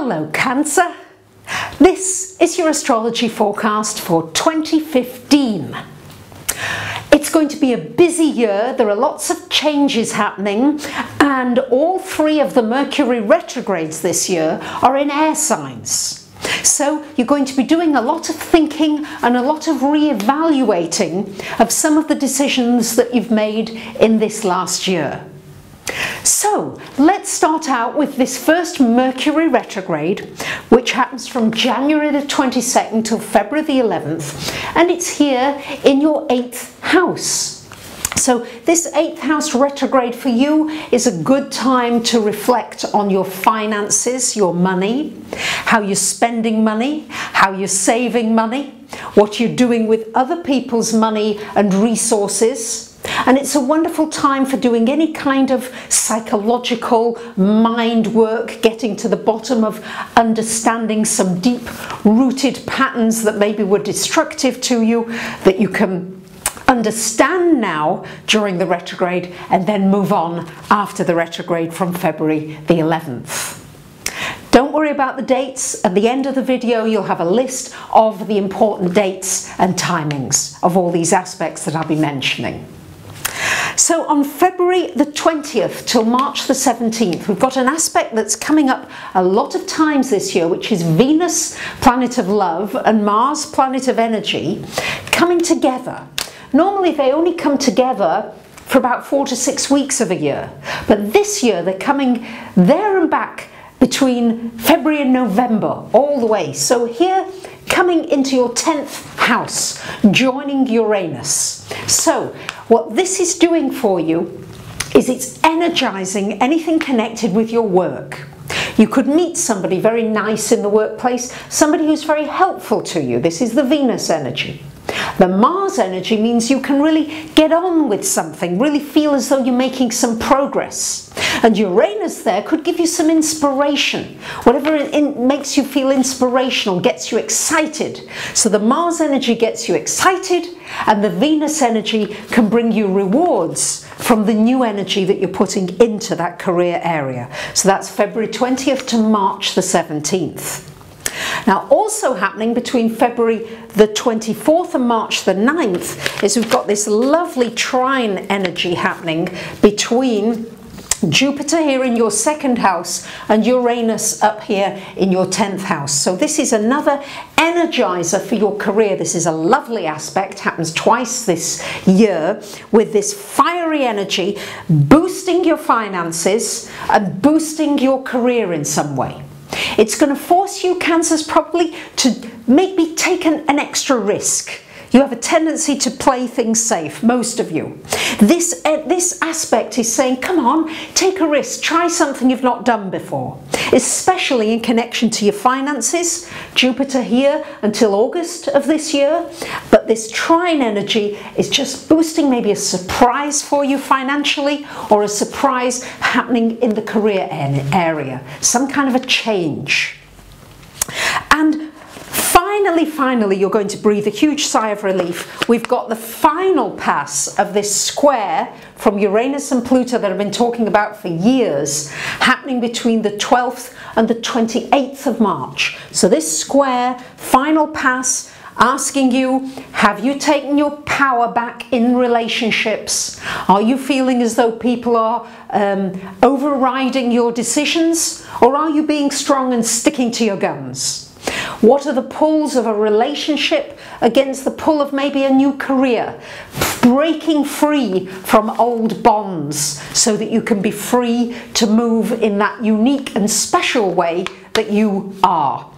Hello Cancer, this is your astrology forecast for 2015. It's going to be a busy year, there are lots of changes happening, and all three of the Mercury retrogrades this year are in air signs. So you're going to be doing a lot of thinking and a lot of re-evaluating of some of the decisions that you've made in this last year. So let's start out with this first Mercury retrograde, which happens from January the 22nd till February the 11th, and it's here in your 8th house. So this 8th house retrograde for you is a good time to reflect on your finances, your money, how you're spending money, how you're saving money, what you're doing with other people's money and resources. And it's a wonderful time for doing any kind of psychological mind work, getting to the bottom of understanding some deep-rooted patterns that maybe were destructive to you, that you can understand now during the retrograde and then move on after the retrograde from February the 11th. Don't worry about the dates. At the end of the video you'll have a list of the important dates and timings of all these aspects that I'll be mentioning. So on February the 20th till March the 17th, we've got an aspect that's coming up a lot of times this year, which is Venus, planet of love, and Mars, planet of energy, coming together. Normally they only come together for about 4 to 6 weeks of a year, but this year they're coming there and back between February and November all the way. So here, coming into your 10th house, joining Uranus. So what this is doing for you is it's energizing anything connected with your work. You could meet somebody very nice in the workplace, somebody who's very helpful to you. This is the Venus energy. The Mars energy means you can really get on with something, really feel as though you're making some progress. And Uranus there could give you some inspiration, whatever makes you feel inspirational, gets you excited. So the Mars energy gets you excited, and the Venus energy can bring you rewards from the new energy that you're putting into that career area. So that's February 20th to March the 17th. Now also happening between February the 24th and March the 9th is we've got this lovely trine energy happening between Jupiter here in your 2nd house and Uranus up here in your 10th house. So this is another energizer for your career. This is a lovely aspect, happens twice this year, with this fiery energy boosting your finances and boosting your career in some way. It's going to force you, Cancers, probably to maybe take an extra risk. You have a tendency to play things safe, most of you. This aspect is saying, come on, take a risk, try something you've not done before, especially in connection to your finances. Jupiter here until August of this year, but this trine energy is just boosting maybe a surprise for you financially, or a surprise happening in the career area, some kind of a change. And finally, you're going to breathe a huge sigh of relief. We've got the final pass of this square from Uranus and Pluto that I've been talking about for years, happening between the 12th and the 28th of March. So this square, final pass, asking you, have you taken your power back in relationships? Are you feeling as though people are overriding your decisions? Or are you being strong and sticking to your guns? What are the pulls of a relationship against the pull of maybe a new career? Breaking free from old bonds so that you can be free to move in that unique and special way that you are.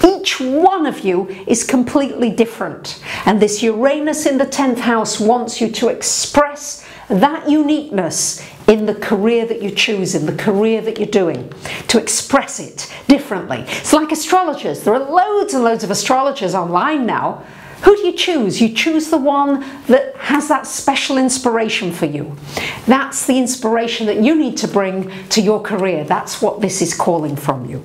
Each one of you is completely different, and this Uranus in the 10th house wants you to express that uniqueness in the career that you choose, in the career that you're doing, to express it differently. It's like astrologers. There are loads and loads of astrologers online now. Who do you choose? You choose the one that has that special inspiration for you. That's the inspiration that you need to bring to your career. That's what this is calling from you.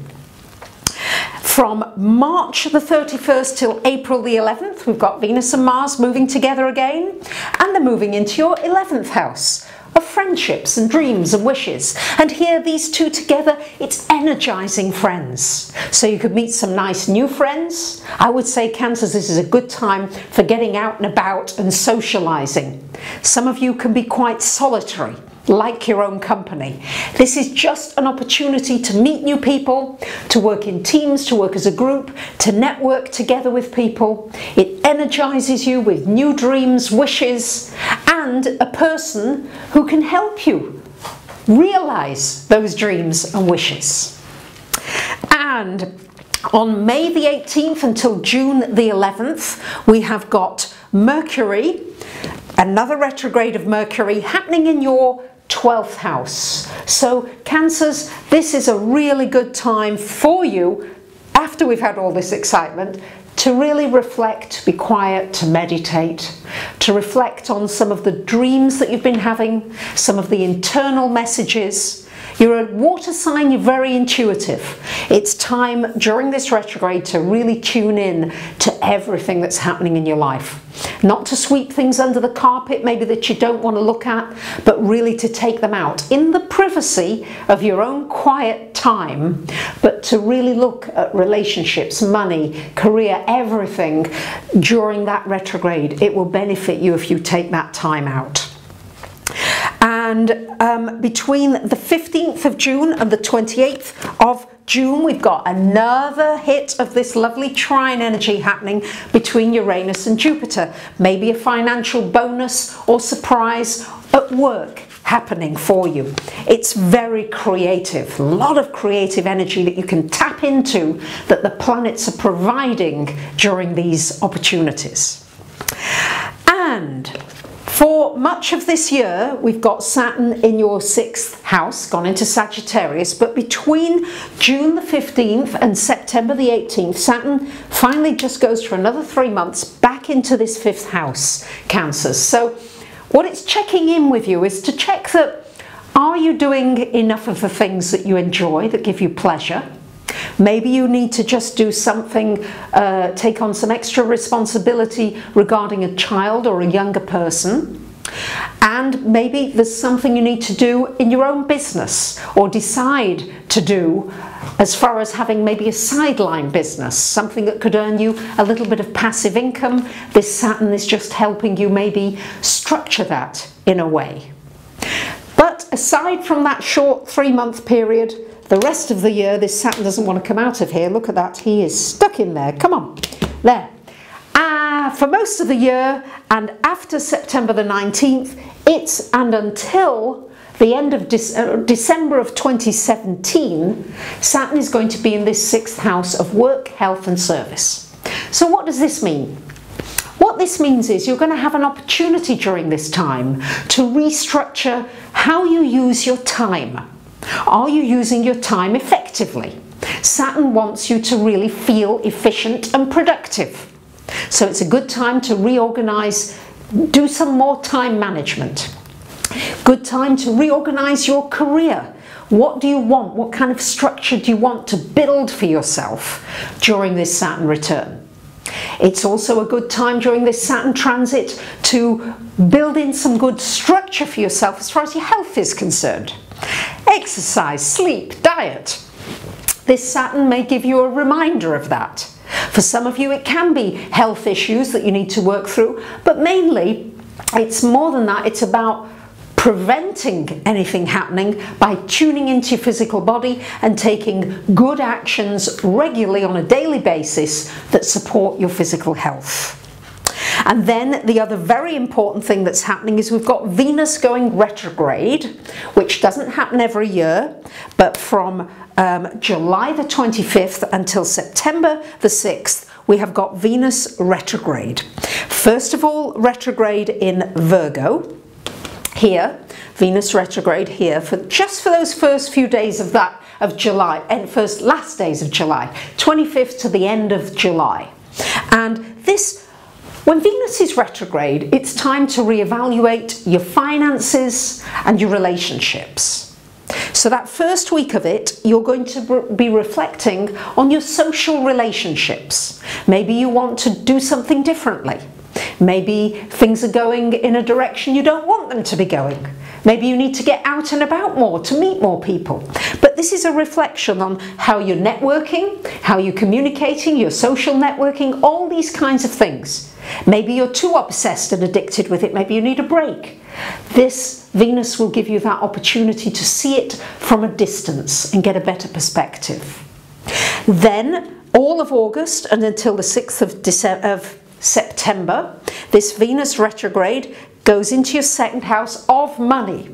From March the 31st till April the 11th, we've got Venus and Mars moving together again, and they're moving into your 11th house. of friendships and dreams and wishes. And here, these two together, it's energizing friends. So you could meet some nice new friends. I would say, Cancers, this is a good time for getting out and about and socializing. Some of you can be quite solitary, like your own company. This is just an opportunity to meet new people, to work in teams, to work as a group, to network together with people. It energizes you with new dreams, wishes, and a person who can help you realize those dreams and wishes. And on May the 18th until June the 11th, we have got Mercury, another retrograde of Mercury happening in your 12th house. So Cancers, this is a really good time for you, after we've had all this excitement, to really reflect, to be quiet, to meditate, to reflect on some of the dreams that you've been having, some of the internal messages. You're a water sign, you're very intuitive. It's time during this retrograde to really tune in to everything that's happening in your life. Not to sweep things under the carpet, maybe that you don't want to look at, but really to take them out in the privacy of your own quiet time, but to really look at relationships, money, career, everything during that retrograde. It will benefit you if you take that time out. And between the 15th of June and the 28th of June, we've got another hit of this lovely trine energy happening between Uranus and Jupiter. Maybe a financial bonus or surprise at work happening for you. It's very creative, a lot of creative energy that you can tap into that the planets are providing during these opportunities. And for much of this year, we've got Saturn in your 6th house, gone into Sagittarius, but between June the 15th and September the 18th, Saturn finally just goes for another 3 months back into this 5th house, Cancers. So what it's checking in with you is to check that, are you doing enough of the things that you enjoy, that give you pleasure? Maybe you need to just do something, take on some extra responsibility regarding a child or a younger person. And maybe there's something you need to do in your own business or decide to do as far as having maybe a sideline business, something that could earn you a little bit of passive income. This Saturn is just helping you maybe structure that in a way. But aside from that short 3-month period, the rest of the year, this Saturn doesn't want to come out of here. Look at that, he is stuck in there. Come on, there. For most of the year and after September the 19th, it's and until the end of December of 2017, Saturn is going to be in this 6th house of work, health and service. So what does this mean? What this means is you're going to have an opportunity during this time to restructure how you use your time. Are you using your time effectively? Saturn wants you to really feel efficient and productive. So it's a good time to reorganize, do some more time management. Good time to reorganize your career. What do you want? What kind of structure do you want to build for yourself during this Saturn return? It's also a good time during this Saturn transit to build in some good structure for yourself as far as your health is concerned. Exercise, sleep, diet. This Saturn may give you a reminder of that. For some of you it can be health issues that you need to work through, but mainly it's more than that. It's about preventing anything happening by tuning into your physical body and taking good actions regularly on a daily basis that support your physical health. And then the other very important thing that's happening is we've got Venus going retrograde, which doesn't happen every year, but from July the 25th until September the 6th, we have got Venus retrograde. First of all, retrograde in Virgo. Here, Venus retrograde here for just for those first few days of July, and first last days of July, 25th to the end of July. And this, when Venus is retrograde, it's time to reevaluate your finances and your relationships. So that first week of it, you're going to be reflecting on your social relationships. Maybe you want to do something differently. Maybe things are going in a direction you don't want them to be going. Maybe you need to get out and about more to meet more people. But this is a reflection on how you're networking, how you're communicating, your social networking, all these kinds of things. Maybe you're too obsessed and addicted with it. Maybe you need a break. This Venus will give you that opportunity to see it from a distance and get a better perspective. Then all of August and until the 6th of September, this Venus retrograde goes into your second house of money.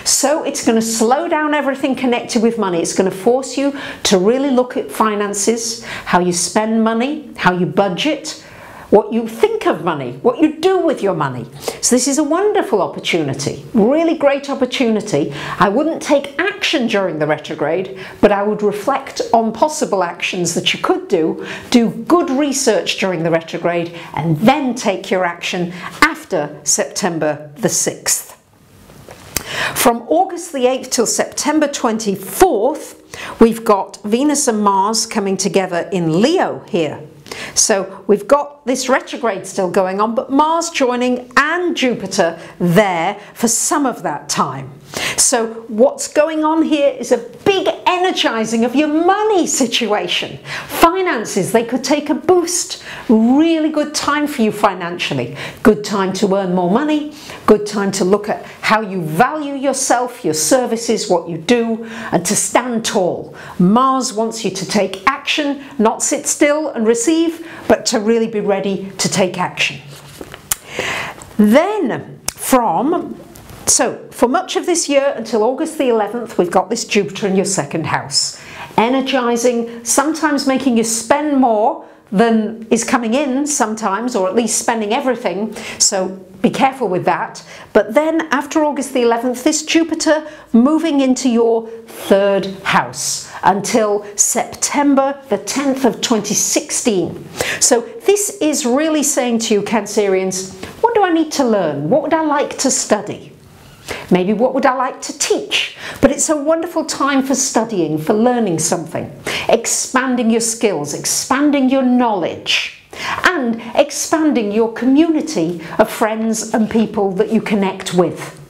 So it's going to slow down everything connected with money. It's going to force you to really look at finances, how you spend money, how you budget, what you think of money, what you do with your money. So this is a wonderful opportunity, really great opportunity. I wouldn't take action during the retrograde, but I would reflect on possible actions that you could do good research during the retrograde, and then take your action after September the 6th. From August the 8th till September 24th, we've got Venus and Mars coming together in Leo here. So we've got this retrograde still going on, but Mars joining and Jupiter there for some of that time. So what's going on here is a big energizing of your money situation. Finances, they could take a boost. Really good time for you financially. Good time to earn more money. Good time to look at how you value yourself, your services, what you do, and to stand tall. Mars wants you to take action, not sit still and receive, but to really be ready to take action. Then for much of this year until August the 11th, we've got this Jupiter in your second house. Energizing, sometimes making you spend more than is coming in sometimes, or at least spending everything. So be careful with that. But then after August the 11th, this Jupiter moving into your third house until September the 10th of 2016. So this is really saying to you, Cancerians, what do I need to learn? What would I like to study? Maybe what would I like to teach? But it's a wonderful time for studying, for learning something, expanding your skills, expanding your knowledge, and expanding your community of friends and people that you connect with.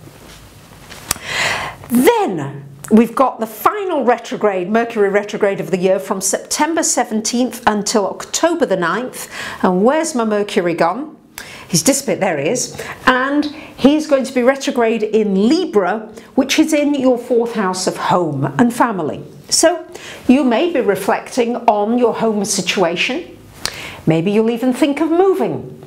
Then we've got the final retrograde, Mercury retrograde of the year, from September 17th until October the 9th. And where's my Mercury gone? He's disappeared, there he is. And he's going to be retrograde in Libra, which is in your fourth house of home and family. So you may be reflecting on your home situation. Maybe you'll even think of moving.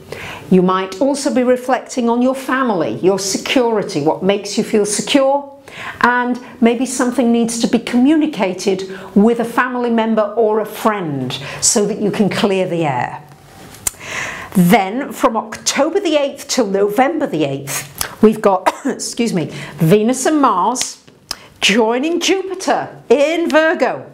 You might also be reflecting on your family, your security, what makes you feel secure, and maybe something needs to be communicated with a family member or a friend so that you can clear the air. Then from October the 8th till November the 8th, we've got, excuse me, Venus and Mars joining Jupiter in Virgo.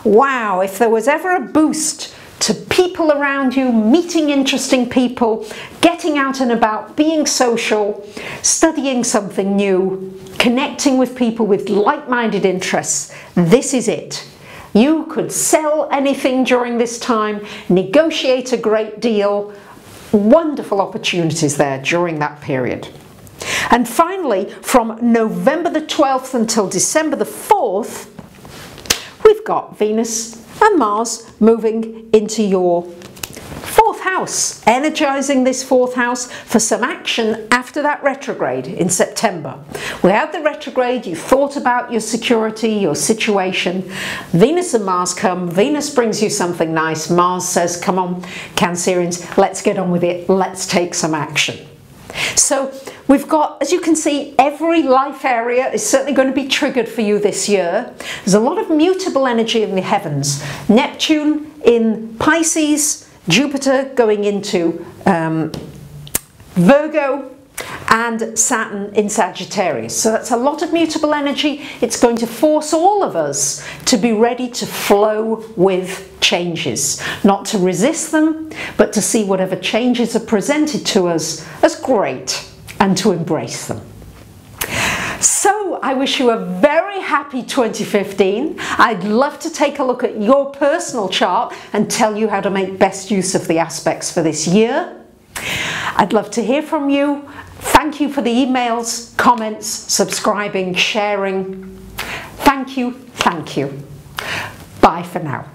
Wow, if there was ever a boost to people around you, meeting interesting people, getting out and about, being social, studying something new, connecting with people with like-minded interests, this is it. You could sell anything during this time, negotiate a great deal. Wonderful opportunities there during that period. And finally, from November the 12th until December the 4th, we've got Venus and Mars moving into your fourth house, energizing this fourth house for some action after that retrograde in September. We had the retrograde, you thought about your security, your situation. Venus and Mars come, Venus brings you something nice, Mars says, come on, Cancerians, let's get on with it, let's take some action. So we've got, as you can see, every life area is certainly going to be triggered for you this year. There's a lot of mutable energy in the heavens. Neptune in Pisces, Jupiter going into Virgo, and Saturn in Sagittarius. So that's a lot of mutable energy. It's going to force all of us to be ready to flow with changes, not to resist them, but to see whatever changes are presented to us as great and to embrace them. So I wish you a very happy 2015. I'd love to take a look at your personal chart and tell you how to make best use of the aspects for this year. I'd love to hear from you. Thank you for the emails, comments, subscribing, sharing. Thank you, thank you. Bye for now.